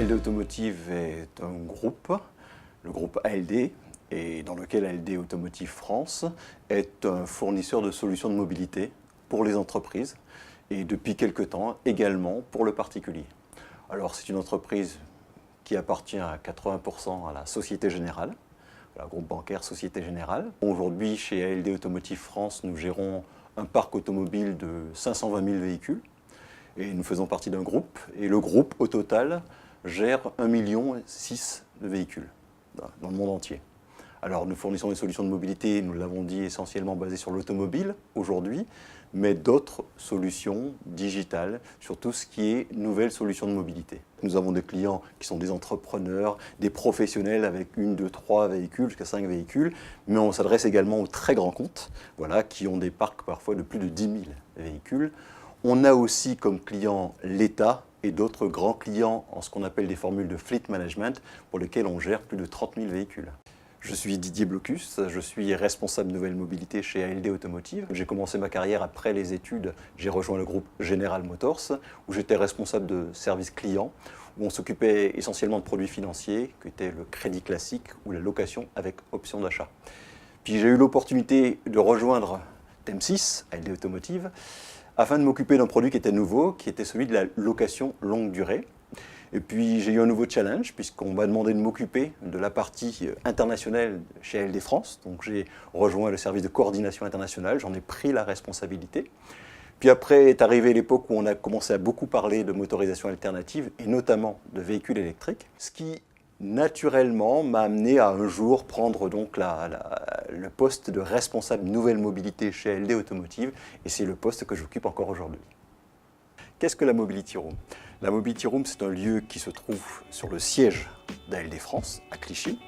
ALD Automotive est un groupe, le groupe ALD, et dans lequel ALD Automotive France est un fournisseur de solutions de mobilité pour les entreprises et depuis quelque temps également pour le particulier. Alors c'est une entreprise qui appartient à 80% à la Société Générale, le groupe bancaire Société Générale. Aujourd'hui chez ALD Automotive France, nous gérons un parc automobile de 520 000 véhicules et nous faisons partie d'un groupe et le groupe au total gère 1,6 million de véhicules dans le monde entier. Alors nous fournissons des solutions de mobilité, nous l'avons dit, essentiellement basées sur l'automobile aujourd'hui, mais d'autres solutions digitales sur tout ce qui est nouvelles solutions de mobilité. Nous avons des clients qui sont des entrepreneurs, des professionnels avec 1, 2, 3 véhicules, jusqu'à 5 véhicules, mais on s'adresse également aux très grands comptes, voilà, qui ont des parcs parfois de plus de 10 000 véhicules. On a aussi comme client l'État et d'autres grands clients en ce qu'on appelle des formules de fleet management pour lesquels on gère plus de 30 000 véhicules. Je suis Didier Blocus, je suis responsable nouvelle mobilité chez ALD Automotive. J'ai commencé ma carrière après les études, j'ai rejoint le groupe General Motors où j'étais responsable de service client, où on s'occupait essentiellement de produits financiers, qui étaient le crédit classique ou la location avec option d'achat. Puis j'ai eu l'opportunité de rejoindre TEM6, ALD Automotive, afin de m'occuper d'un produit qui était nouveau, qui était celui de la location longue durée. Et puis j'ai eu un nouveau challenge puisqu'on m'a demandé de m'occuper de la partie internationale chez ALD France. Donc j'ai rejoint le service de coordination internationale, j'en ai pris la responsabilité. Puis après est arrivée l'époque où on a commencé à beaucoup parler de motorisation alternative et notamment de véhicules électriques. Ce qui naturellement m'a amené à un jour prendre donc le poste de responsable nouvelle mobilité chez ALD Automotive et c'est le poste que j'occupe encore aujourd'hui. Qu'est-ce que la Mobility Room? La Mobility Room, c'est un lieu qui se trouve sur le siège d'ALD France, à Clichy.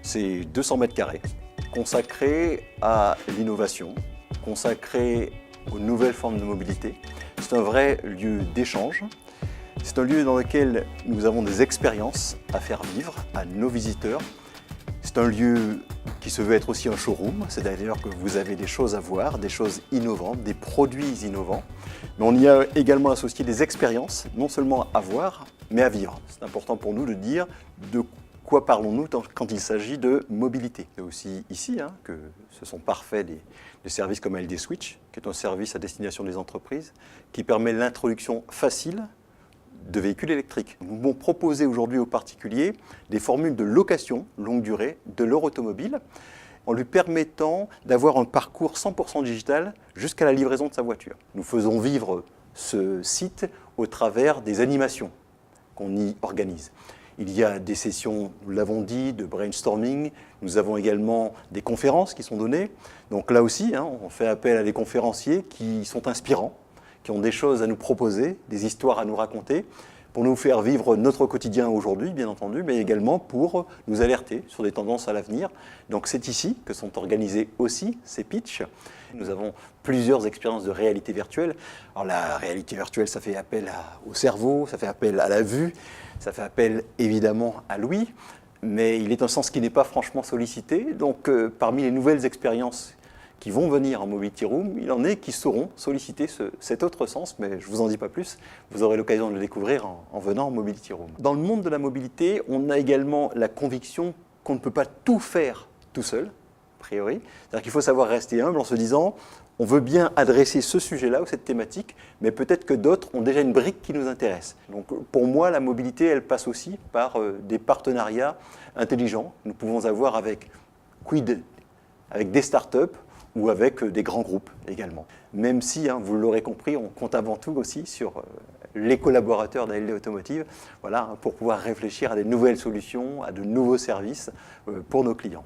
C'est 200 mètres carrés, consacré à l'innovation, consacré aux nouvelles formes de mobilité. C'est un vrai lieu d'échange. C'est un lieu dans lequel nous avons des expériences à faire vivre à nos visiteurs. C'est un lieu qui se veut être aussi un showroom, c'est-à-dire que vous avez des choses à voir, des choses innovantes, des produits innovants. Mais on y a également associé des expériences, non seulement à voir, mais à vivre. C'est important pour nous de dire de quoi parlons-nous quand il s'agit de mobilité. C'est aussi ici que ce sont parfaits des services comme ALD Switch, qui est un service à destination des entreprises, qui permet l'introduction facile de véhicules électriques. Nous pouvons proposer aujourd'hui aux particuliers des formules de location longue durée de leur automobile en lui permettant d'avoir un parcours 100% digital jusqu'à la livraison de sa voiture. Nous faisons vivre ce site au travers des animations qu'on y organise. Il y a des sessions, nous l'avons dit, de brainstorming. Nous avons également des conférences qui sont données. Donc là aussi, on fait appel à des conférenciers qui sont inspirants, qui ont des choses à nous proposer, des histoires à nous raconter, pour nous faire vivre notre quotidien aujourd'hui, bien entendu, mais également pour nous alerter sur des tendances à l'avenir. Donc c'est ici que sont organisés aussi ces pitchs. Nous avons plusieurs expériences de réalité virtuelle. Alors la réalité virtuelle, ça fait appel au cerveau, ça fait appel à la vue, ça fait appel évidemment à l'ouïe, mais il est un sens qui n'est pas franchement sollicité. Donc parmi les nouvelles expériences qui vont venir en Mobility Room, il en est qui sauront solliciter cet autre sens, mais je ne vous en dis pas plus, vous aurez l'occasion de le découvrir en venant en Mobility Room. Dans le monde de la mobilité, on a également la conviction qu'on ne peut pas tout faire tout seul, a priori. C'est-à-dire qu'il faut savoir rester humble en se disant, on veut bien adresser ce sujet-là ou cette thématique, mais peut-être que d'autres ont déjà une brique qui nous intéresse. Donc pour moi, la mobilité, elle passe aussi par des partenariats intelligents que nous pouvons avoir avec des startups, ou avec des grands groupes également. Même si, vous l'aurez compris, on compte avant tout aussi sur les collaborateurs d'ALD Automotive pour pouvoir réfléchir à des nouvelles solutions, à de nouveaux services pour nos clients.